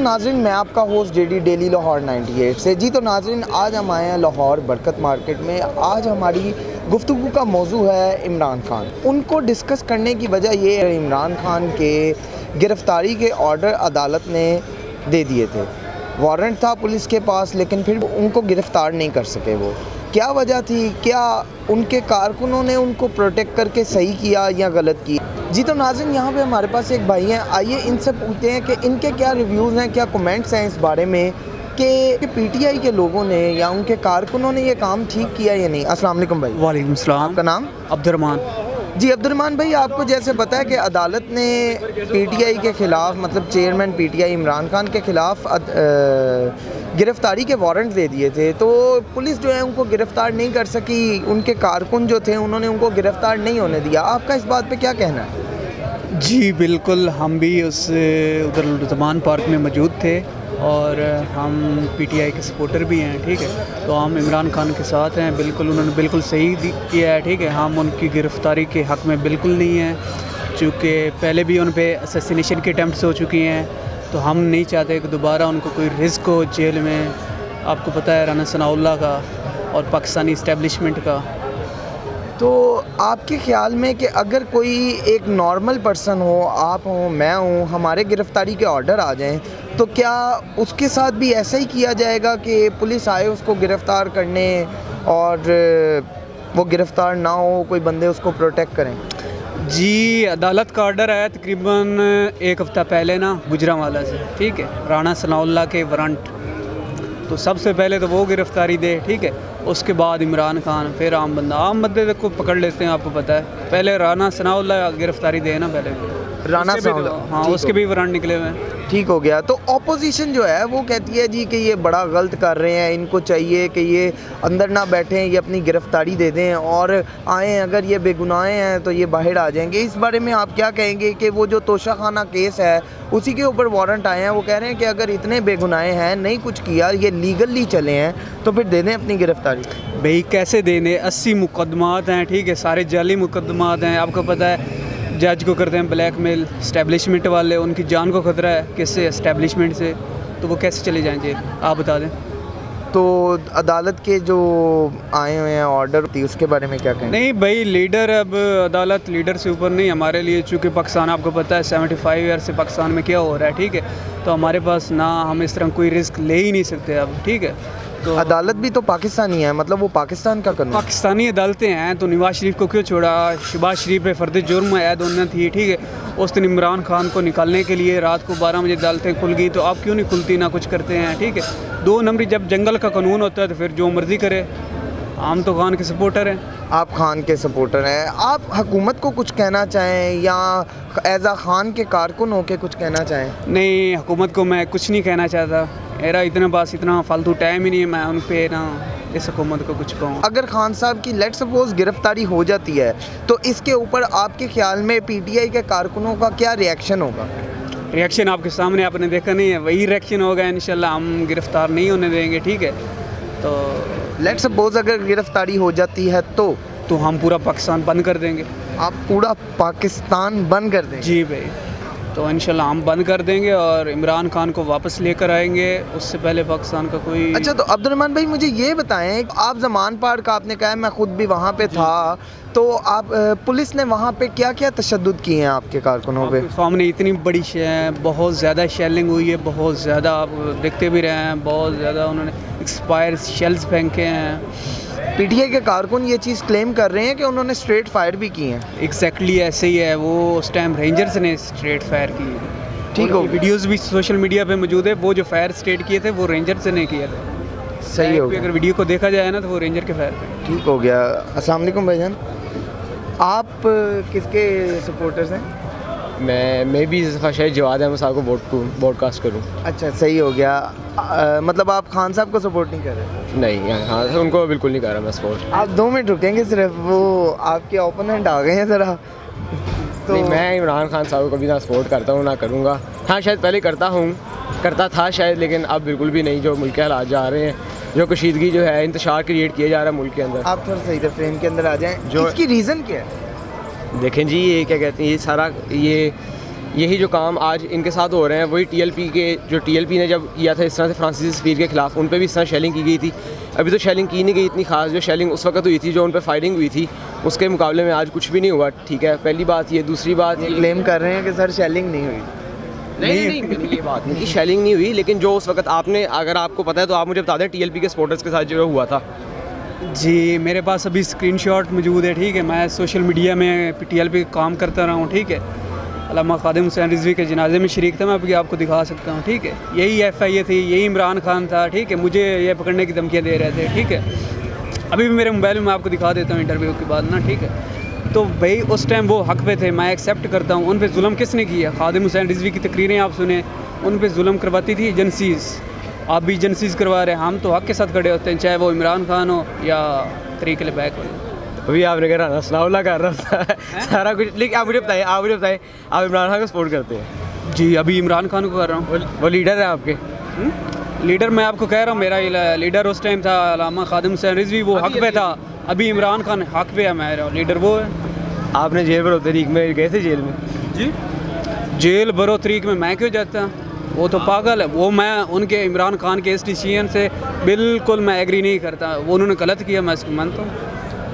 नाज़रीन, मैं आपका होस्ट जेडी डेली लाहौर 98 से। जी तो नाज़रीन, आज हम आए हैं लाहौर बरकत मार्केट में। आज हमारी गुफ्तगू का मौजू है इमरान खान। उनको डिस्कस करने की वजह ये है, इमरान खान के गिरफ़्तारी के ऑर्डर अदालत ने दे दिए थे। वारंट था पुलिस के पास, लेकिन फिर उनको गिरफ़्तार नहीं कर सके। वो क्या वजह थी? क्या उनके कारकुनों ने उनको प्रोटेक्ट करके सही किया या गलत किया? जी तो नाज़रीन, यहाँ पे हमारे पास एक भाई हैं, आइए इनसे पूछते हैं कि इनके क्या रिव्यूज़ हैं, क्या कमेंट्स हैं इस बारे में कि पीटीआई के लोगों ने या उनके कारकुनों ने ये काम ठीक किया या नहीं। अस्सलाम वालेकुम भाई। वालेकुम सलाम। आपका नाम? अब्दुर्रहमान। जी अब्दुर्रहमान भाई, आपको जैसे पता है कि अदालत ने पीटीआई के ख़िलाफ़, मतलब चेयरमैन पीटीआई इमरान खान के ख़िलाफ़ गिरफ़्तारी के वारंट दे दिए थे, तो पुलिस जो है उनको गिरफ़्तार नहीं कर सकी। उनके कारकुन जो थे उन्होंने उनको गिरफ़्तार नहीं होने दिया। आपका इस बात पे क्या कहना है? जी बिल्कुल, हम भी उधर लुधियाना पार्क में मौजूद थे और हम पीटीआई के सपोर्टर भी हैं, ठीक है। तो हम इमरान खान के साथ हैं, बिल्कुल उन्होंने बिल्कुल सही किया है, ठीक है। हम उनकी गिरफ़्तारी के हक़ में बिल्कुल नहीं हैं, चूँकि पहले भी उन पर असैसिनेशन की अटैम्प्ट्स हो चुकी हैं। तो हम नहीं चाहते कि दोबारा उनको कोई रिस्क हो जेल में। आपको पता है राना सनाउल्लाह का और पाकिस्तानी इस्टेब्लिशमेंट का। तो आपके ख़्याल में कि अगर कोई एक नॉर्मल पर्सन हो, आप हो, मैं हूँ, हमारे गिरफ़्तारी के ऑर्डर आ जाएं, तो क्या उसके साथ भी ऐसा ही किया जाएगा कि पुलिस आए उसको गिरफ़्तार करने और वो गिरफ़्तार ना हो, कोई बंदे उसको प्रोटेक्ट करें? जी, अदालत का ऑर्डर आया तकरीबन एक हफ़्ता पहले ना गुजरांवाला से, ठीक है, राना सनाउल्लाह के वारंट। तो सबसे पहले तो वो गिरफ़्तारी दे, ठीक है, उसके बाद इमरान खान, फिर आम बंदे को पकड़ लेते हैं। आपको पता है, पहले राना सनाउल्लाह गिरफ़्तारी दे ना, पहले राना सनाउल्लाह, हाँ, उसके भी वारंट निकले हुए हैं। ठीक हो गया। तो ऑपोजिशन जो है वो कहती है जी कि ये बड़ा गलत कर रहे हैं, इनको चाहिए कि ये अंदर ना बैठें, ये अपनी गिरफ़्तारी दे दें और आएँ, अगर ये बेगुनाह हैं तो ये बाहर आ जाएंगे। इस बारे में आप क्या कहेंगे कि वो जो तोशाखाना केस है उसी के ऊपर वारंट आए हैं, वो कह रहे हैं कि अगर इतने बेगुनाह हैं, नहीं कुछ किया, ये लीगली चले हैं, तो फिर दे दें अपनी गिरफ़्तारी? भाई कैसे देने, 80 मुकदमात हैं, ठीक है, सारे जाली मुकदमात हैं। आपको पता है जज को करते हैं ब्लैकमेल इस्टेब्लिशमेंट वाले, उनकी जान को खतरा है किससे, इस्टेब्लिशमेंट से, तो वो कैसे चले जाएंगे आप बता दें। तो अदालत के जो आए हुए हैं ऑर्डर, उसके बारे में क्या कहें? नहीं भाई, लीडर, अब अदालत लीडर से ऊपर नहीं हमारे लिए, चूँकि पाकिस्तान, आपको पता है 75 ईयर से पाकिस्तान में क्या हो रहा है, ठीक है। तो हमारे पास ना, हम इस तरह कोई रिस्क ले ही नहीं सकते अब, ठीक है। तो अदालत भी तो पाकिस्तानी है, मतलब वो पाकिस्तान का कानून, पाकिस्तानी अदालतें हैं, तो नवाज शरीफ को क्यों छोड़ा? शहबाज शरीफ पे फ़र्द जुर्म ऐद होना थी, ठीक है। उस दिन इमरान खान को निकालने के लिए रात को 12 बजे अदालतें खुल गई, तो आप क्यों नहीं खुलती, ना कुछ करते हैं, ठीक है। 2 नंबरी, जब जंगल का कानून होता है तो फिर जो मर्ज़ी करे। हम तो खान के सपोर्टर हैं। आप खान के सपोर्टर हैं। आप हुकूमत को कुछ कहना चाहें या एज आ खान के कारकुन होके कुछ कहना चाहें? नहीं, हुकूमत को मैं कुछ नहीं कहना चाहता, मेरा इतना फालतू टाइम ही नहीं है मैं उन पे ना इस हुकूमत को कुछ कहूँ। अगर खान साहब की लेट सपोज गिरफ्तारी हो जाती है, तो इसके ऊपर आपके ख्याल में पीटीआई के कारकुनों का क्या रिएक्शन होगा? रिएक्शन आपके सामने, आपने देखा नहीं है, वही रिएक्शन होगा इंशाल्लाह। हम गिरफ़्तार नहीं होने देंगे, ठीक है। तो लेट सपोज अगर गिरफ्तारी हो जाती है तो हम पूरा पाकिस्तान बंद कर देंगे। आप पूरा पाकिस्तान बंद कर देंगे? जी भाई, तो इंशाल्लाह हम बंद कर देंगे और इमरान खान को वापस लेकर आएंगे, उससे पहले पाकिस्तान का कोई। अच्छा, तो अब्दुर्रहमान भाई मुझे ये बताएं, आप ज़मान पार्क का आपने कहा, मैं ख़ुद भी वहाँ पे था, तो आप पुलिस ने वहाँ पे क्या क्या तशद्दुद किए हैं आपके कारकुनों पे? सामने इतनी बड़ी बहुत ज़्यादा शेलिंग हुई है, बहुत ज़्यादा, आप देखते भी रहे हैं, बहुत ज़्यादा उन्होंने एक्सपायर शेल्स फेंके हैं। पीटीआई के कारकुन ये चीज़ क्लेम कर रहे हैं कि उन्होंने स्ट्रेट फायर भी की हैं। एग्जैक्टली ऐसे ही है, वो उस टाइम रेंजर्स ने स्ट्रेट फायर की है, ठीक हो। वीडियोस भी सोशल मीडिया पे मौजूद है, वो जो फायर स्ट्रेट किए थे वो रेंजर्स ने किए थे। सही हो गया। अगर वीडियो को देखा जाए ना तो वो रेंजर के फायर थे। ठीक हो गया। अस्सलाम वालेकुम भाईजान, आप किसके सपोर्टर्स हैं? मैं भी शायद जवाद अहमद साहब को ब्रॉडकास्ट करूं। अच्छा, सही हो गया। मतलब आप खान साहब को सपोर्ट नहीं कर रहे? नहीं, हाँ, उनको बिल्कुल नहीं कर रहा मैं सपोर्ट। आप 2 मिनट रुकेंगे सिर्फ, वो आपके ओपोनेंट आ गए हैं ज़रा। तो नहीं, मैं इमरान खान साहब को कभी ना सपोर्ट करता हूँ ना करूँगा। हाँ, शायद पहले करता था शायद, लेकिन अब बिल्कुल भी नहीं। जो मुल्क के हालात जा रहे हैं, जो कशीदगी जो है, इंतशार क्रिएट किया जा रहा है मुल्क के अंदर। आप थोड़ा सही फ्रेम के अंदर आ जाएं। जो इसकी रीज़न क्या है? देखें जी, ये क्या कहते हैं, ये सारा ये यही जो काम आज इनके साथ हो रहे हैं वही टीएलपी के जो टीएलपी ने जब किया था इस तरह से फ्रांसीसी सफ़ीर के ख़िलाफ़, उन पे भी इस तरह शेलिंग की गई थी। अभी तो शेलिंग की नहीं गई इतनी खास, जो शेलिंग उस वक्त हुई थी, जो उन पे फायरिंग हुई थी, उसके मुकाबले में आज कुछ भी नहीं हुआ। ठीक है, पहली बात ये। दूसरी बात ये क्लेम कर रहे हैं कि सर शेलिंग नहीं हुई। नहीं, ये बात नहीं कि शेलिंग नहीं हुई, लेकिन जो उस वक्त आपने, अगर आपको पता है तो आप मुझे बता दें टीएलपी के सपोर्टर्स के साथ जो हुआ था। जी, मेरे पास अभी स्क्रीनशॉट मौजूद है, ठीक है। मैं सोशल मीडिया में टीएलपी काम करता रहा हूँ, ठीक है। अल्लामा खादिम हुसैन रिजवी के जनाजे में शरीक था, मैं अभी आपको दिखा सकता हूँ, ठीक है। यही एफआईए थी, यही इमरान खान था, ठीक है। मुझे ये पकड़ने की धमकियाँ दे रहे थे, ठीक है। अभी भी मेरे मोबाइल में मैं आपको दिखा देता हूँ इंटरव्यू के बाद ना, ठीक है। तो भाई उस टाइम वो हक पे थे, मैं एक्सेप्ट करता हूँ। उन पे जुल्म किसने किया? खादिम हुसैन रिजवी की तकरीरें आप सुने, उन पे जुल्म करवाती थी एजेंसीज़। आप भी एजेंसीज़ करवा रहे हैं, हम तो हक के साथ खड़े होते हैं, चाहे वो इमरान खान हो या तरीक़ बैक हो। अभी आपने कह रहा सनाउल्लाह कर रहा था सारा कुछ, लेकिन आप मुझे बताएं आप इमरान खान को सपोर्ट करते हैं? जी, अभी इमरान खान को कर रहा हूँ। वो लीडर है आपके? लीडर मैं आपको कह रहा हूँ, मेरा लीडर उस टाइम था अल्लामा खादिम हुसैन रिजवी, वो हक पे था। अभी इमरान खान हक पे है, मेरा लीडर वो है। आपने जेल बरो तरीक में गए थे जेल में? जी, जेल बरो तरीक में मैं क्यों जाता? वो तो पागल है। वो मैं उनके इमरान खान के इस डिसीजन से बिल्कुल मैं एग्री नहीं करता। वो उन्होंने गलत किया, मैं इसको मानता हूँ।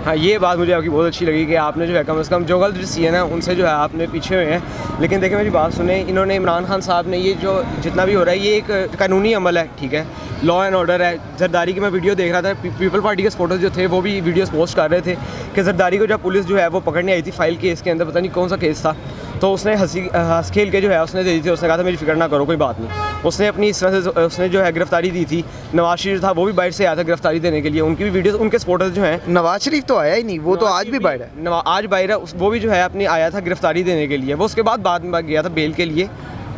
हाँ, ये बात मुझे आपकी बहुत अच्छी लगी कि आपने जो है कम से कम जो गलत डिसीजन है उनसे जो है आपने पीछे हुए हैं। लेकिन देखिए मेरी बात सुने, इन्होंने इमरान खान साहब ने ये जो जितना भी हो रहा है ये एक कानूनी अमल है, ठीक है, लॉ एंड ऑर्डर है। जरदारी की मैं वीडियो देख रहा था, पीपल पार्टी के सपोर्टर्स जो थे वो भी वीडियोस पोस्ट कर रहे थे कि जरदारी को जब पुलिस जो है वो पकड़ने आई थी फाइल केस के अंदर, पता नहीं कौन सा केस था, तो उसने हंस खेल के जो है उसने दे दी थी। उसने कहा था मेरी फिक्र ना करो, कोई बात नहीं। उसने अपनी इस तरह से उसने जो है गिरफ्तारी दी थी। नवाज शरीफ था, वो भी बाहर से आया था गिरफ्तारी देने के लिए। उनकी भी वीडियोस, उनके सपोर्टर्स जो हैं, नवाज शरीफ तो आया ही नहीं, वो तो आज भी बाहर है। आज बाहर है, वो भी जो है अपनी आया था गिरफ्तारी देने के लिए। वो उसके बाद में गया था बेल के लिए,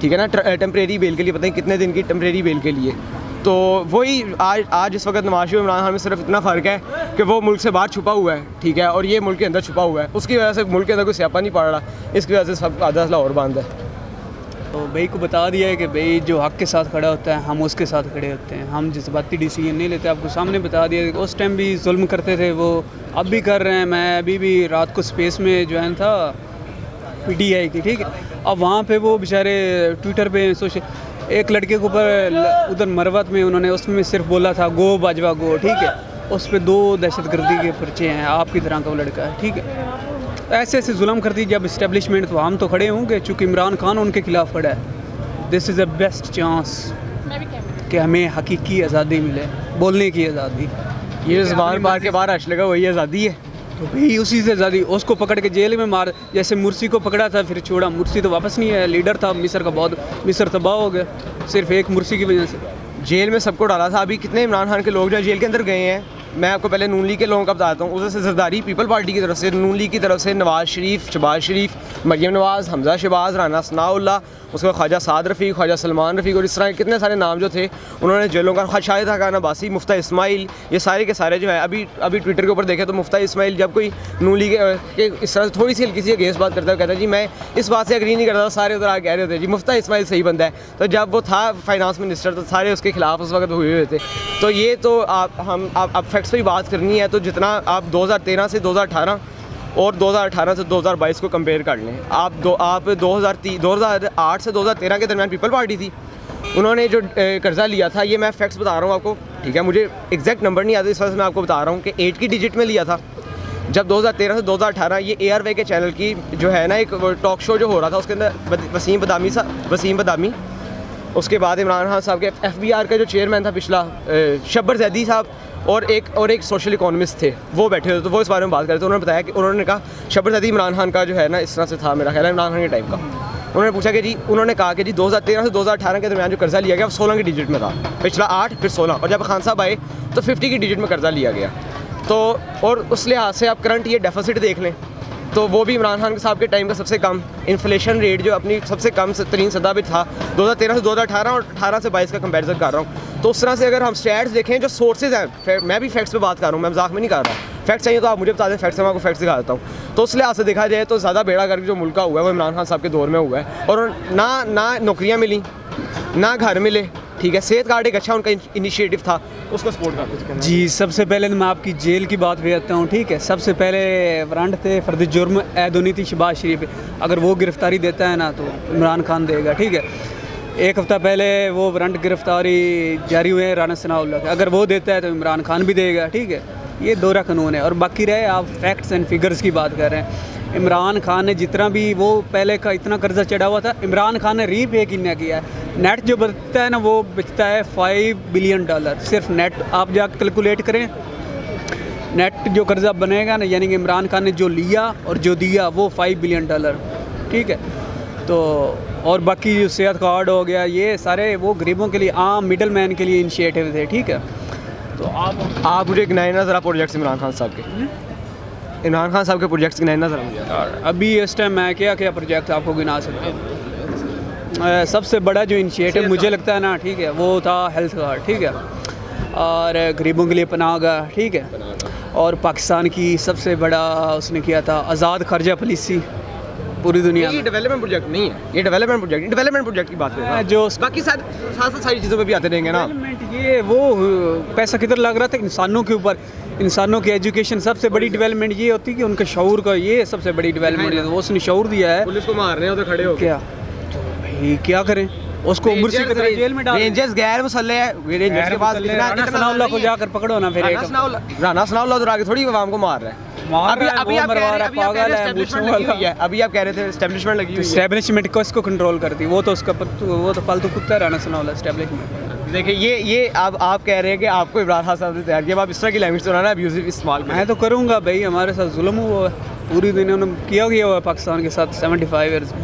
ठीक है ना, टेम्परेरी बेल के लिए, पता नहीं कितने दिन की टेम्परेरी बेल के लिए। तो वही आज इस वक्त नवाज शरीफ इमरान खान में सिर्फ इतना फ़र्क है कि वो मुल्क से बाहर छुपा हुआ है, ठीक है, और ये मुल्क के अंदर छुपा हुआ है। उसकी वजह से मुल्क के अंदर कोई स्यापा नहीं पड़ रहा, इसकी वजह से सब आधा लाहौर बंद है। तो भाई को बता दिया है कि भाई जो हक के साथ खड़ा होता है हम उसके साथ खड़े होते हैं, हम जज्बाती डिसीजन नहीं लेते। आपको सामने बता दिया कि उस टाइम भी जुल्म करते थे, वो अब भी कर रहे हैं। मैं अभी भी रात को स्पेस में ज्वाइन था पीटीआई की, ठीक है। अब वहाँ पे वो बेचारे ट्विटर पे सोशल एक लड़के के ऊपर उधर मरवत में उन्होंने उसमें सिर्फ बोला था गो बाजवा गो, ठीक है। उस पर 2 दहशतगर्दी के पर्चे हैं, आपकी तरह का वो लड़का है, ठीक है। ऐसे ऐसे जुल्म करती जब इस्टेब्लिशमेंट, तो हम तो खड़े होंगे, चूँकि इमरान खान उनके खिलाफ खड़ा है। This is the best chance कि हमें हकीकी आज़ादी मिले, बोलने की आज़ादी। ये ज़बान पार के बाहर लगा वही आज़ादी है। तो भाई उसी से आज़ादी, उसको पकड़ के जेल में मार, जैसे मुर्सी को पकड़ा था फिर छोड़ा। मुर्सी तो वापस नहीं आया, लीडर था मिस्र का, बहुत मिस्र तबाह हो गया सिर्फ एक मुर्सी की वजह से। जेल में सबको डाला था। अभी कितने इमरान खान के लोग जो जेल के अंदर गए हैं, मैं आपको पहले नून लीग के लोगों का बताता हूँ। उधर से जरदारी पीपल पार्टी की तरफ से, नून लीग की तरफ से नवाज शरीफ, शहबाज शरीफ, मरियम नवाज़, हमजा शहबाज, राना सनाउल्लाह, उसके बाद ख्वाजा साद रफ़ीक, ख्वाजा सलमान रफ़ीक और इस तरह कितने सारे नाम जो थे उन्होंने जेलों का, शाहिद खान अब्बासी, मुफ्ता इस्माइल, ये सारे के सारे जो है अभी ट्विटर के ऊपर देखे तो मुफ्ता इस्माइल जब कोई नून लीग के इस तरह से थोड़ी सी हल्की सी अगेंस्ट बात करता है, कहता है जी मैं इस बात से एग्री नहीं करता, सारे उधर आगे कह रहे थे जी मुफ्ता इस्माइल सही बंदा है। तो जब वो था फाइनेंस मिनिस्टर तो सारे उसके खिलाफ उस वक्त हुए थे। तो ये तो आप फैक्ट्स पर बात करनी है तो जितना आप 2013 से 2018 और 2018 से 2022 को कंपेयर कर लें। आप 2008 से 2013 के दरमियान पीपल पार्टी थी, उन्होंने जो कर्ज़ा लिया था, ये मैं फैक्ट्स बता रहा हूँ आपको, ठीक है, मुझे एग्जैक्ट नंबर नहीं आता, इस वजह से मैं आपको बता रहा हूँ कि 8 की डिजिट में लिया था। जब 2013 से 2018 ये ARY के चैनल की जो है ना एक टॉक शो जो हो रहा था, उसके अंदर वसीम बदामी, उसके बाद इमरान खान साहब के FBR का जो चेयरमैन था पिछला शब्बर जैदी साहब, और एक सोशल इकोनॉमिस्ट थे, वो बैठे हुए, तो वो इस बारे में बात कर रहे थे। उन्होंने बताया कि उन्होंने कहा शब्बर जैदी इमरान खान का जो है ना इस तरह से था, मेरा ख्याल है इमरान खान के टाइम का। उन्होंने पूछा कि जी, उन्होंने कहा कि जी 2013 से 2018 के दरमियान जो कर्जा लिया गया वो 16 की डिजिट में था, पिछला 8 फिर 16, और जब खान साहब आए तो 50 की डिजिट में कर्जा लिया गया। तो और उस लिहाज से आप करंट ये डेफिसिट देख लें तो वो भी इमरान खान साहब के टाइम का सबसे कम, इन्फ्लेशन रेट जो अपनी सबसे कम तरीन सतह पर था 2013 से 2018 और 18 से 22 का कंपैरिजन कर रहा हूँ। तो उस तरह से अगर हम स्टैट्स देखें, जो सोर्सेज हैं, मैं भी फैक्ट्स पे बात कर रहा हूँ, मैं मजाक में नहीं कर रहा, फैक्ट्स चाहिए तो आप मुझे बता दें, फैक्ट्स मैं आपको फैक्ट्स दिखा देता हूँ। तो उस लिहाज से देखा जाए तो ज़्यादा बेड़ा करके जो मुल्क का हुआ है वो इमरान खान साहब के दौर में हुआ है, और ना नौकरियाँ मिली, ना घर मिले, ठीक है। सेहत कार्ड एक अच्छा उनका इनिशिएटिव था, उसको सपोर्ट करते हैं। जी, सबसे पहले तो मैं आपकी जेल की बात भेजता हूँ, ठीक है। सबसे पहले वारंट थे फर्द जुर्म ऐद होनी थी शहबाज शरीफ, अगर वो गिरफ्तारी देता है ना तो इमरान खान देगा, ठीक है। एक हफ़्ता पहले वो वारंट गिरफ्तारी जारी हुए हैं राना सनाउल्लाह के, अगर वो देता है तो इमरान खान भी देगा, ठीक है। ये दोहरा कानून है। और बाकी रहे आप फैक्ट्स एंड फिगर्स की बात कर रहे हैं, इमरान खान ने जितना भी वो पहले का इतना कर्जा चढ़ा हुआ था, इमरान खान ने रीपे कितना किया है। नेट जो बचता है ना वो बचता है $5 बिलियन, सिर्फ नेट आप जा कैलकुलेट करें। नेट जो कर्जा बनेगा ना, यानी कि इमरान खान ने जो लिया और जो दिया वो $5 बिलियन, ठीक है। तो और बाकी जो सेहत कार्ड हो गया, ये सारे वो गरीबों के लिए, आम मिडल मैन के लिए इनिशिएटिव थे, ठीक है। तो आप मुझे गिनाए ना ज़रा प्रोजेक्ट्स इमरान खान साहब के, इमरान खान साहब के प्रोजेक्ट्स गिनाए ना ज़रा मुझे। अभी इस टाइम मैं क्या क्या प्रोजेक्ट आपको गिना सकता हूँ। सबसे बड़ा जो इनिशिएटिव मुझे लगता है ना, ठीक है, वो था हेल्थ कार्ड, ठीक है, और गरीबों के लिए पनाहगाह, ठीक है। और पाकिस्तान की सबसे बड़ा उसने किया था आज़ाद खर्जा पॉलिसी पूरी दुनिया ये में। डेवलपमेंट प्रोजेक्ट नहीं है, ये डेवलपमेंट प्रोजेक्ट की बात कर रहे हैं जो बाकी साथ सारी चीज़ों पे भी आते रहेंगे ना। डेवलपमेंट ये वो पैसा किधर लग रहा था इंसानों के ऊपर, इंसानों की एजुकेशन। सबसे बड़ी डेवलपमेंट ये होती है कि उनके शऊर का, ये सबसे बड़ी डेवलपमेंट है। वो उसने शऊर दिया है। पुलिस को मार रहे हैं उधर खड़े हो क्या तो भाई क्या करें, उसको उम्र से कितना जेल में डाल। रेंजर्स गैर मुसल्ले हैं, रेंजर्स के पास राना सनाउल्लाह को जाकर पकड़ो ना फिर एक राना सनाउल्लाह उधर आके थोड़ी आवाम को मार रहा है। अभी आप कह रहे थे एस्टेब्लिशमेंट लगी हुई है। एस्टेब्लिशमेंट को इसको कंट्रोल करती, वो तो उसका वो तो फालतू कुत्ता है राना सनाउल्लाह एस्टेब्लिशमेंट। देखिए ये आप कह रहे हैं कि आपको इमरान खान साहब ने तैयार किया, आप इस तरह की लैंग्वेज तो ना अब्यूजिव इस्तेमाल मैं तो करूँगा भाई, हमारे साथ जुल्म हुआ है पूरी दुनिया ने किया हुआ है पाकिस्तान के साथ 75 ईयर्स में।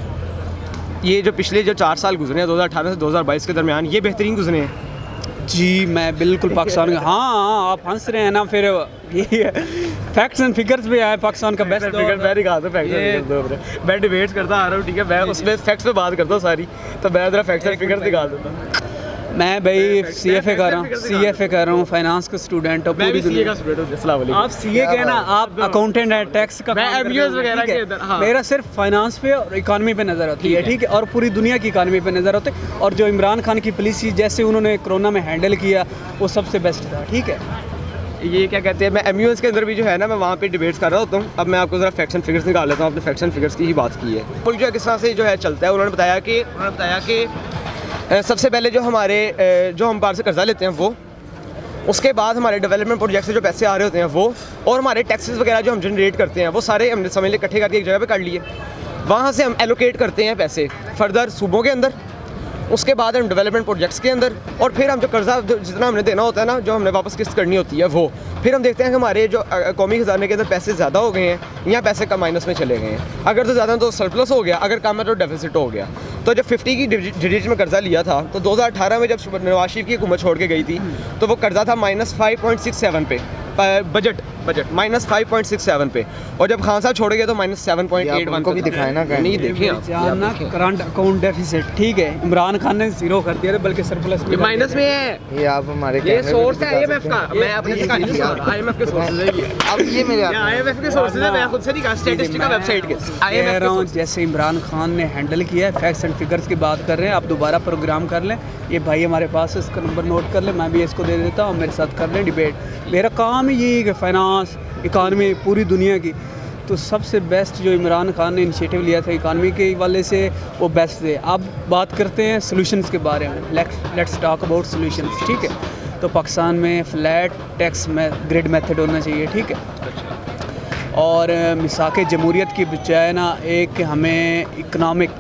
ये जो पिछले जो 4 साल गुजरे हैं 2018 से 2022 के दरमियान, ये बेहतरीन गुजरे हैं। जी मैं बिल्कुल पाकिस्तान का, हाँ आप हंस रहे हैं ना, फिर ये फैक्ट्स एंड फिगर्स भी आए पाकिस्तान का बेस्ट फिगर मैं निकाल दूँ फैक्ट्स, मैं डिबेट्स करता आ रहा हूँ, ठीक है, मैं उसमें फैक्ट्स पे बात करता हूँ सारी, तो मैं ज़रा फैक्ट्स एंड फिगर्स निकाल देता हूँ। मैं भाई CFA कर रहा हूँ फाइनेंस का स्टूडेंट और पूरी दुनिया का। आप CA के ना, आप अकाउंटेंट है, टैक्स का मैं MBA वगैरह के इधर, हाँ। मेरा सिर्फ फाइनेंस पे और इकानमी पे नज़र होती है, ठीक है, और पूरी दुनिया की इकानमी पे नज़र होती है। और जो इमरान खान की पॉलिसी जैसे उन्होंने कोरोना में हैंडल किया वो सबसे बेस्ट था, ठीक है। ये क्या कहते हैं, मैं MUS के अंदर भी जो है ना, मैं वहाँ पे डिबेट्स कर रहा होता हूँ। अब मैं आपको ज़रा फैक्ट्स एंड फिगर्स निकाल लेता हूँ, आपने फैक्ट्स एंड फिगर्स की ही बात की है। मुल्क जो है किस तरह से जो है चलता है, उन्होंने बताया कि सबसे पहले जो हमारे जो हम बाहर से कर्जा लेते हैं वो, उसके बाद हमारे डेवलपमेंट प्रोजेक्ट से जो पैसे आ रहे होते हैं वो, और हमारे टैक्सेस वगैरह जो हम जनरेट करते हैं वो सारे हमने समझ ले इकट्ठे करके एक जगह पे कर लिए। वहाँ से हम एलोकेट करते हैं पैसे फर्दर सूबों के अंदर, उसके बाद हम डेवलपमेंट प्रोजेक्ट्स के अंदर, और फिर हम जो कर्जा जितना हमने देना होता है ना, जो हमने वापस किस्त करनी होती है वो, फिर हम देखते हैं कि हमारे जो कौमी खजाने के अंदर पैसे ज़्यादा हो गए हैं या पैसे कम माइनस में चले गए हैं। अगर तो ज़्यादा तो सरप्लस हो गया, अगर कम है तो डेफिसिट हो गया। तो जब 50 की डिजिट में कर्जा लिया था तो 2018 में जब नवाज शरीफ की हुकूमत छोड़ के गई थी तो वो कर्जा था -5.67 पे, बजट -5.67 पे, और जब खान साहब छोड़ गए तो -7.81 को भी दिखाए ना, नहीं देखिए जानना करंट अकाउंट डेफिसिट, ठीक है, इमरान खान ने जीरो कर दिया था, बल्कि सरप्लस में माइनस में है। ये आप हमारे ये सोर्स है IMF का, मैं अपने से कहानी सुना रहा हूं, IMF के सोर्सेज है ये। अब ये मेरे IMF के सोर्सेज है, मैं खुद से नहीं कहा, स्टैटिस्टिका वेबसाइट के कह रहा हूँ। जैसे इमरान खान ने हैंडल किया है, फैक्ट्स एंड फिगर्स की बात कर रहे हैं, आप दोबारा प्रोग्राम कर लें, ये भाई हमारे पास है, इसका नंबर नोट कर लें, मैं भी इसको दे देता हूँ, मेरे साथ कर लें डिबेट। मेरा काम ही यही है कि फाइनेंस इकानमी पूरी दुनिया की, तो सबसे बेस्ट जो इमरान खान ने इनिशिएटिव लिया था इकानमी के वाले से, वो बेस्ट थे। अब बात करते हैं सोल्यूशंस के बारे में, लेट्स टॉक अबाउट सोल्यूशंस, ठीक है। तो पाकिस्तान में फ्लैट टैक्स में ग्रिड मेथड होना चाहिए, ठीक है, और मिसाक जमहूरियत की बजाय ना एक हमें इकनॉमिक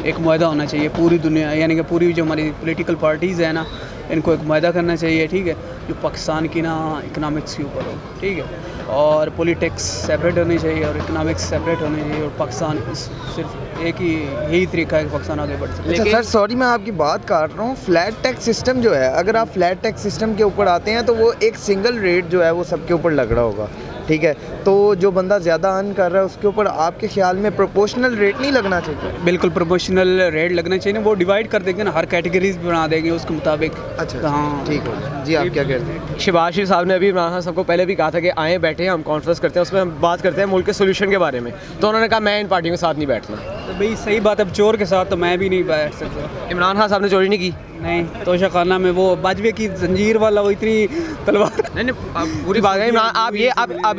एक मुआहदा होना चाहिए पूरी दुनिया, यानी कि पूरी जो हमारी पॉलिटिकल पार्टीज़ हैं ना, इनको एक मुआहदा करना चाहिए, ठीक है, जो पाकिस्तान की ना इकनॉमिक्स के ऊपर हो, ठीक है, और पॉलिटिक्स सेपरेट होनी चाहिए और इकनॉमिक्स सेपरेट होनी चाहिए, और पाकिस्तान सिर्फ एक ही यही तरीका है कि पाकिस्तान आगे बढ़ सके। अच्छा सर, सॉरी मैं आपकी बात काट रहा हूँ। फ्लैट टैक्स सिस्टम जो है, अगर आप फ्लैट टैक्स सिस्टम के ऊपर आते हैं तो वो एक सिंगल रेट जो है वो सबके ऊपर लग रहा होगा, ठीक है, तो जो बंदा ज़्यादा अर्न कर रहा है उसके ऊपर आपके ख्याल में प्रोपोर्शनल रेट नहीं लगना चाहिए? बिल्कुल प्रोपोर्शनल रेट लगना चाहिए ना, वो डिवाइड कर देंगे ना, हर कैटेगरीज बना देंगे उसके मुताबिक। अच्छा हाँ ठीक हो जी, आप क्या कहते हैं? शहबाज शरीफ साहब ने अभी इमरान खान साहब को पहले भी कहा था कि आए बैठे हम कॉन्फ्रेंस करते हैं, उसमें हम बात करते हैं मुल्क के सोल्यूशन के बारे में, तो उन्होंने कहा मैं इन पार्टियों के साथ नहीं बैठना। तो भाई सही बात है, अब चोर के साथ तो मैं भी नहीं बैठ सकता। इमरान खान साहब ने चोरी नहीं की। नहीं, तोशा खाना में वो बाजवे की जंजीर वाला वो इतनी तलवार। नहीं आप पूरी बात है इमरान, आप ये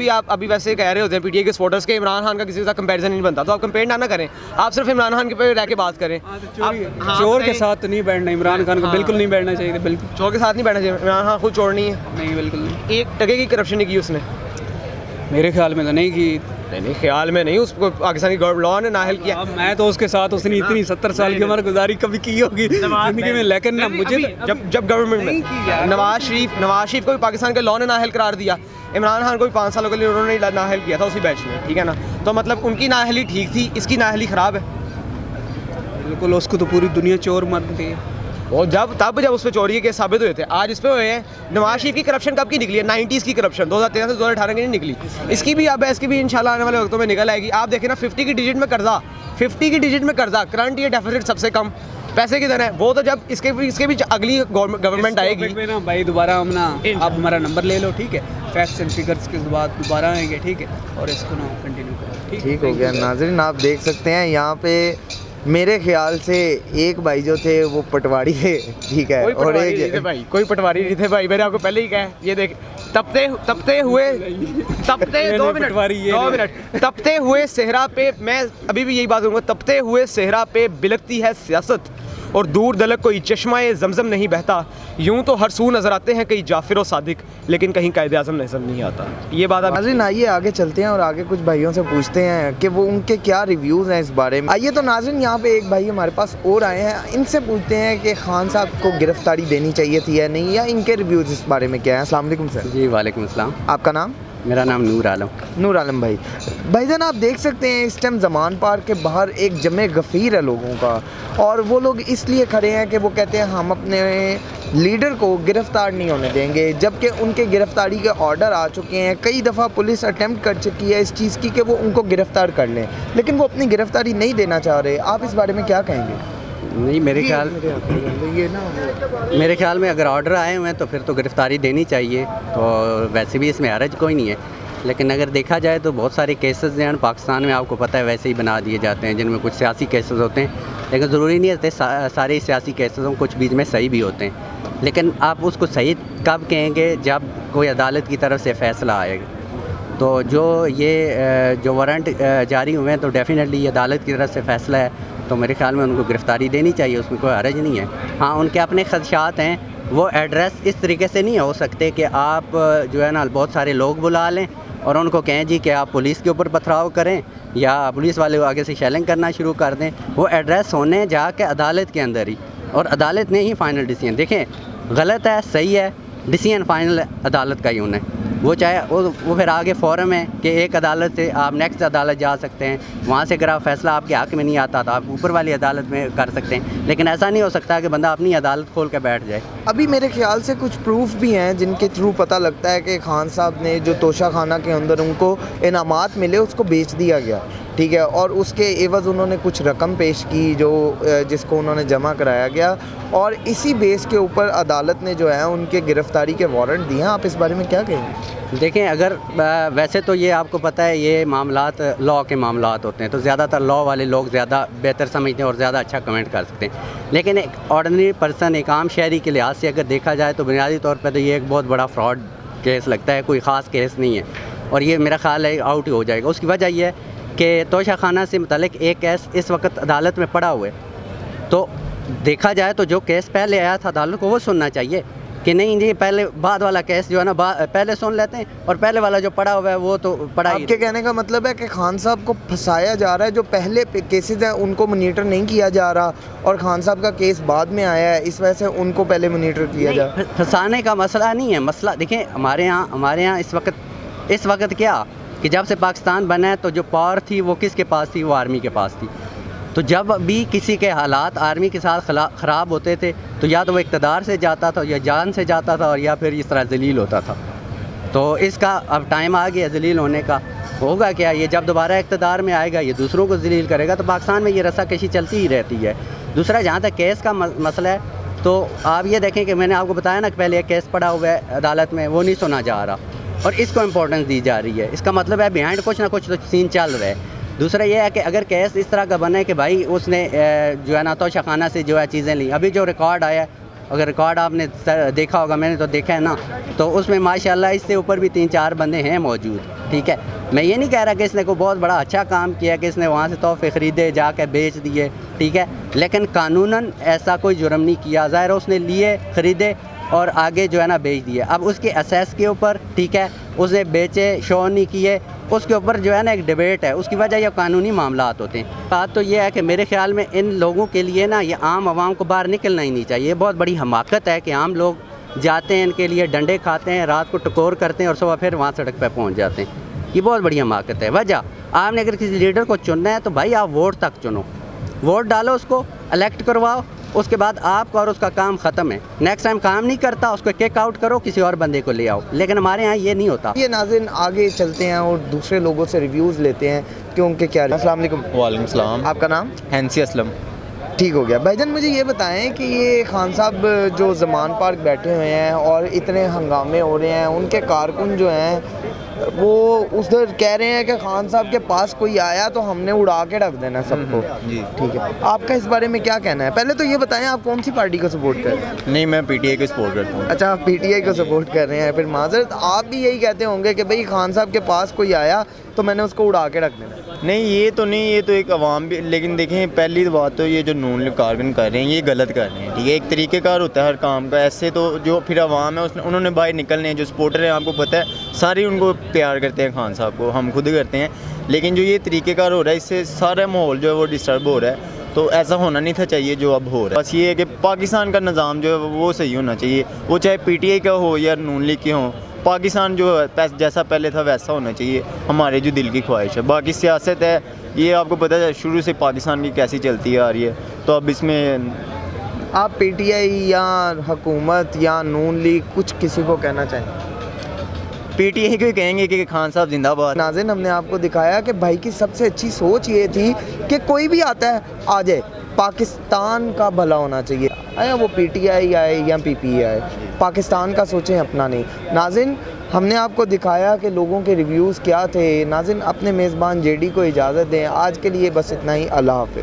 आप अभी वैसे कह रहे होते हैं पीटीआई के सपोर्टर्स के इमरान खान का किसी के साथ कंपैरिजन नहीं बनता, तो आप कंपेयर ना करें, आप सिर्फ इमरान खान के पे रह के बात करें। चोर के साथ तो नहीं बैठना, इमरान खान को बिल्कुल नहीं बैठना चाहिए, बिल्कुल चोर के साथ नहीं बैठना चाहिए। इमरान खान खुद चोर नहीं है, नहीं, बिल्कुल नहीं। एक टके की करप्शन नहीं की उसने, मेरे ख्याल में तो नहीं की। नहीं ख्याल में नहीं, उसको पाकिस्तानी गवर्नमेंट लॉ ने नाअहल किया। अब मैं तो उसके साथ उसने इतनी 70 साल की उम्र गुजारी कभी की होगी जिंदगी में, लेकिन ना मुझे जब गवर्नमेंट में नवाज शरीफ को भी पाकिस्तान के लॉ ने नाअहल करार दिया, इमरान खान को भी 5 सालों के लिए उन्होंने नाअहल किया था उसी बैच में, ठीक है ना, तो मतलब उनकी नाअहली ठीक थी, इसकी नाअहली ख़राब है। बिल्कुल, उसको तो पूरी दुनिया चोर मानती है। और जब उस पर चोरी के केस साबित हुए थे, आज इस पे हुए हैं। नवाज शरीफ की करप्शन कब की निकली है? 90s की करप्शन, 2013 से 2018 की नहीं निकली। इसकी भी इंशाल्लाह आने वाले वक्तों में निकल आएगी। आप देखें ना, 50 की डिजिट में कर्जा, करंट ये डेफिसिट सबसे कम पैसे किधर है? वो तो जब इसके भी अगली गवर्नमेंट आएगी ना भाई, दोबारा हम ना, आप हमारा नंबर ले लो, ठीक है, फैक्ट्स एंड फिगर्स के बाद दोबारा आएंगे, ठीक है, और इसको ना कंटिन्यू करो। ठीक हो गया नाज़रीन, आप देख सकते हैं यहाँ पे मेरे ख्याल से एक भाई जो थे वो पटवारी थे, ठीक है, और एक कोई पटवारी नहीं थे भाई, मैंने आपको पहले ही कहा। ये देख तपते हुए 2 मिनट तपते हुए सेहरा पे, मैं अभी भी यही बात करूँगा, तपते हुए सेहरा पे बिलकती है सियासत और दूर दलक कोई चश्मा-ए ज़मज़म नहीं बहता। यूं तो हर सू नज़र आते हैं कई जाफिर और सादिक, लेकिन कहीं कायदे आज़म नज़र नहीं आता। ये बात आप नाज़रीन आइए आगे चलते हैं और आगे कुछ भाइयों से पूछते हैं कि वो उनके क्या रिव्यूज़ हैं इस बारे में। आइए तो नाज़रीन, यहाँ पे एक भाई हमारे पास और आए हैं, इनसे पूछते हैं कि खान साहब को गिरफ्तारी देनी चाहिए थी या नहीं, या इनके रिव्यूज़ इस बारे में क्या है। अस्सलाम वालेकुम सर। जी वालेकुम अस्सलाम। आपका नाम? मेरा नाम नूर आलम। नूर आलम भाईजान, आप देख सकते हैं इस टाइम ज़मान पार्क के बाहर एक जमे गफ़ीर है लोगों का, और वो लोग इसलिए खड़े हैं कि वो कहते हैं हम अपने लीडर को गिरफ़्तार नहीं होने देंगे, जबकि उनके गिरफ़्तारी के ऑर्डर आ चुके हैं। कई दफ़ा पुलिस अटेम्प्ट कर चुकी है इस चीज़ की कि वो उनको गिरफ़्तार कर लें, लेकिन वो अपनी गिरफ़्तारी नहीं देना चाह रहे। आप इस बारे में क्या कहेंगे? नहीं, मेरे ख्याल में अगर ऑर्डर आए हुए हैं तो फिर तो गिरफ़्तारी देनी चाहिए, तो वैसे भी इसमें हरज कोई नहीं है। लेकिन अगर देखा जाए तो बहुत सारे केसेस हैं पाकिस्तान में, आपको पता है, वैसे ही बना दिए जाते हैं, जिनमें कुछ सियासी केसेस होते हैं, लेकिन ज़रूरी नहीं होते सारे सियासी केसेस हों, कुछ बीच में सही भी होते हैं। लेकिन आप उसको सही कब कहेंगे? जब कोई अदालत की तरफ से फ़ैसला आएगा। तो जो वारंट जारी हुए हैं तो डेफिनेटली ये अदालत की तरफ से फ़ैसला है, तो मेरे ख्याल में उनको गिरफ़्तारी देनी चाहिए, उसमें कोई हरज नहीं है। हाँ, उनके अपने खदशात हैं, वो एड्रेस इस तरीके से नहीं हो सकते कि आप जो है ना बहुत सारे लोग बुला लें और उनको कहें जी कि आप पुलिस के ऊपर पथराव करें या पुलिस वाले को आगे से शेलिंग करना शुरू कर दें। वो एड्रेस होने जाके अदालत के अंदर ही, और अदालत ने ही फ़ाइनल डिसीजन, देखें गलत है सही है, डिसीजन फ़ाइनल अदालत का ही होना है। वो चाहे वो फिर आगे फ़ोरम है कि एक अदालत से आप नेक्स्ट अदालत जा सकते हैं, वहाँ से अगर आप फैसला आपके हक़ में नहीं आता तो आप ऊपर वाली अदालत में कर सकते हैं, लेकिन ऐसा नहीं हो सकता कि बंदा अपनी अदालत खोल के बैठ जाए। अभी मेरे ख्याल से कुछ प्रूफ भी हैं जिनके थ्रू पता लगता है कि खान साहब ने जो तोशा खाना के अंदर उनको इनामात मिले उसको बेच दिया गया, ठीक है, और उसके एवज़ उन्होंने कुछ रकम पेश की जो जिसको उन्होंने जमा कराया गया, और इसी बेस के ऊपर अदालत ने जो है उनके गिरफ़्तारी के वारंट दिए हैं। आप इस बारे में क्या कहेंगे? देखें, अगर वैसे तो ये आपको पता है ये मामलात लॉ के मामलात होते हैं, तो ज़्यादातर लॉ वाले लोग ज़्यादा बेहतर समझते हैं और ज़्यादा अच्छा कमेंट कर सकते हैं। लेकिन एक ऑर्डिनरी पर्सन, एक आम शहरी के लिहाज से अगर देखा जाए तो बुनियादी तौर पर तो ये एक बहुत बड़ा फ्रॉड केस लगता है, कोई ख़ास केस नहीं है, और ये मेरा ख्याल है आउट ही हो जाएगा। उसकी वजह यह है कि तोशा खाना से मुतल्लिक़ एक केस इस वक्त अदालत में पड़ा हुआ है, तो देखा जाए तो जो केस पहले आया था अदालत को वो सुनना चाहिए कि नहीं जी पहले बाद वाला केस जो है ना पहले सुन लेते हैं, और पहले वाला जो पड़ा हुआ है वो तो पड़ा ही। आपके कहने का मतलब है कि खान साहब को फंसाया जा रहा है, जो पहले केसेस हैं उनको मॉनिटर नहीं किया जा रहा, और खान साहब का केस बाद में आया है, इस वजह से उनको पहले मॉनिटर किया जा रहा है। फंसाने का मसला नहीं है, मसला देखें हमारे यहाँ इस वक्त क्या कि जब से पाकिस्तान बना है तो जो पावर थी वो किसके पास थी? वो आर्मी के पास थी। तो जब भी किसी के हालात आर्मी के साथ ख़राब होते थे तो या तो वो इक़्तिदार से जाता था या जान से जाता था, और या फिर इस तरह जलील होता था। तो इसका अब टाइम आ गया जलील होने का। होगा क्या, ये जब दोबारा इक़्तिदार में आएगा ये दूसरों को जलील करेगा, तो पाकिस्तान में ये रस्साकशी चलती ही रहती है। दूसरा, जहाँ तक केस का मसला है, तो आप ये देखें कि मैंने आपको बताया ना कि पहले एक केस पड़ा हुआ है अदालत में, वो नहीं सुना जा रहा और इसको इम्पोर्टेंस दी जा रही है। इसका मतलब है बिहाइंड कुछ ना कुछ तो सीन चल रहा है। दूसरा ये है कि अगर केस इस तरह का बने कि भाई उसने जो है ना तोशाखाना से जो है चीज़ें ली, अभी जो रिकॉर्ड आया, अगर रिकॉर्ड आपने देखा होगा, मैंने तो देखा है ना, तो उसमें माशाल्लाह इससे ऊपर भी 3-4 बंदे हैं मौजूद। ठीक है, मैं ये नहीं कह रहा कि इसने कोई बहुत बड़ा अच्छा काम किया कि इसने वहाँ से तोहफे ख़रीदे जाके बेच दिए, ठीक है, लेकिन कानूनन ऐसा कोई जुर्म नहीं किया। ज़ाहिर है उसने लिए, ख़रीदे और आगे जो है ना बेच दिए। अब उसके असेस के ऊपर, ठीक है, उसने बेचे, शो नहीं किए, उसके ऊपर जो है ना एक डिबेट है, उसकी वजह ये कानूनी मामलात होते हैं। बात तो ये है कि मेरे ख़्याल में इन लोगों के लिए ना ये आम आवाम को बाहर निकलना ही नहीं चाहिए। ये बहुत बड़ी हमाकत है कि आम लोग जाते हैं, इनके लिए डंडे खाते हैं, रात को टकोर करते हैं और सुबह फिर वहाँ सड़क पर पहुँच जाते हैं। ये बहुत बड़ी हमाकत है। वजह, आपने अगर किसी लीडर को चुनना है तो भाई आप वोट तक चुनो, वोट डालो, उसको इलेक्ट करवाओ, उसके बाद आपका और उसका काम ख़त्म है। नेक्स्ट टाइम काम नहीं करता उसको किक आउट करो, किसी और बंदे को ले आओ, लेकिन हमारे यहाँ ये नहीं होता। ये नाज़रीन आगे चलते हैं और दूसरे लोगों से रिव्यूज़ लेते हैं कि उनके क्या। अस्सलाम वालेकुम। वालेकुम सलाम। आपका नाम? हैंसी असलम। ठीक हो गया। भाईजान मुझे ये बताएं कि ये खान साहब जो ज़मान पार्क बैठे हुए हैं और इतने हंगामे हो रहे हैं, उनके कारकुन जो हैं वो उधर कह रहे हैं कि खान साहब के पास कोई आया तो हमने उड़ा के रख देना सबको। जी ठीक है, आपका इस बारे में क्या कहना है? पहले तो ये बताएं आप कौन सी पार्टी को सपोर्ट कर रहे हैं? नहीं, मैं पीटीआई को सपोर्ट करता हूँ। अच्छा, आप पीटीआई को सपोर्ट कर रहे हैं। फिर माजरत आप भी यही कहते होंगे कि भाई खान साहब के पास कोई आया तो मैंने उसको उड़ा के रख देना। नहीं, ये तो नहीं, ये तो एक अवाम भी, लेकिन देखें पहली बात तो ये जो नून लीग कारकुन कर रहे हैं ये गलत कर रहे हैं। ठीक है, एक तरीक़ेकार होता है हर काम का। ऐसे तो जो फिर अवाम है उन्होंने बाहर निकलने हैं, जो सपोर्टर हैं आपको पता है सारे उनको प्यार करते हैं खान साहब को, हम खुद करते हैं। लेकिन जो ये तरीक़ेकार हो रहा है इससे सारा माहौल जो है वो डिस्टर्ब हो रहा है। तो ऐसा होना नहीं था चाहिए जो अब हो रहा है। बस ये है कि पाकिस्तान का निज़ाम जो है वो सही होना चाहिए, वो चाहे पीटीआई का हो या नून लीग के हों। पाकिस्तान जो है जैसा पहले था वैसा होना चाहिए, हमारे जो दिल की ख्वाहिश है। बाकी सियासत है ये आपको पता है शुरू से पाकिस्तान की कैसी चलती आ रही है, तो अब इसमें आप पीटीआई या हुकूमत या नून लीग कुछ किसी को कहना चाहें? पीटीआई को ही कहेंगे कि खान साहब जिंदाबाद। नाज़रीन हमने आपको दिखाया कि भाई की सबसे अच्छी सोच ये थी कि कोई भी आता है आ जाए, पाकिस्तान का भला होना चाहिए, आया वो पीटीआई आए या पीपीआई आए, पाकिस्तान का सोचें, अपना नहीं। नाज़रीन हमने आपको दिखाया कि लोगों के रिव्यूज़ क्या थे। नाज़रीन अपने मेज़बान जेडी को इजाज़त दें। आज के लिए बस इतना ही। अल्लाह हाफ़िज़।